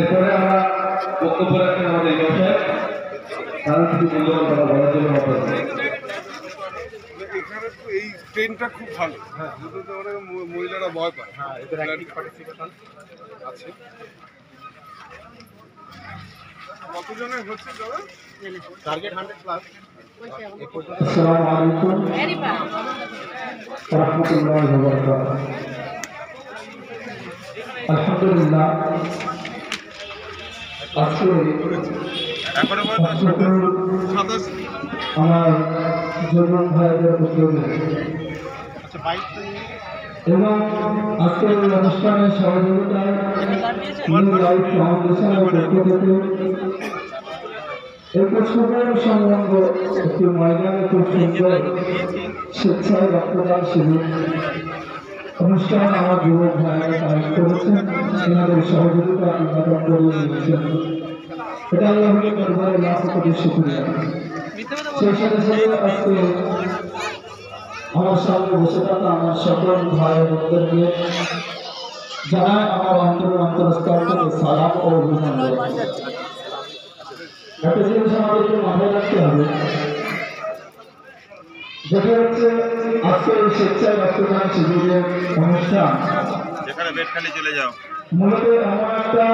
এরপরে আমরা বক্তব্য রাখেন আমাদের ইমাম সাহেব, তারা কিছু মূল্যবান কথা বলার জন্য এখানে তো এই ট্রেনটা খুব ভালো, হ্যাঁ, দুটোতে অনেক মহিলারা ভয় পায়, হ্যাঁ, এদের অ্যাক্টিভ পার্টিসিপেশন আছে। কতজনের হচ্ছে দাদা? Target 100 plus. আসসালামু আলাইকুম ওয়া রাহমাতুল্লাহি ওয়া বারাকাতুহু। আলহামদুলিল্লাহ, আজকে আমার জর্মান ভাইদের উদ্যোগে এবং আজকের এই অনুষ্ঠানের সহযোগিতায় নিউ লাইফ ফাউন্ডেশনের পক্ষ থেকে এই শুভের সংলগ্ন একটি ময়দানে খুব সুন্দর স্বেচ্ছায় রক্তদান শিবির অনুষ্ঠান আমার যুবক ভাইয়েরা আয়োজন করেছেন, এনাদের সহযোগিতা উদ্বোধন করিয়ে নিয়েছেন। এটা আল্লাহর দরবারে লাখ কোটি শুকরিয়া। সেই সাথে সাথে আজকে আমার সামনে বসে থাকা আমার সকল ভাই বোনদেরকে জানাই আমার অন্তরস্থল থেকে সালাম ও অভিনন্দন। একটা জিনিস আমাদেরকে মাথায় রাখতে হবে, যেটা হচ্ছে আজকের এই স্বেচ্ছায় রক্তদান শিবিরের অনুষ্ঠান, যেখানে বেড খালি চলে যাও, মূলত এমন একটা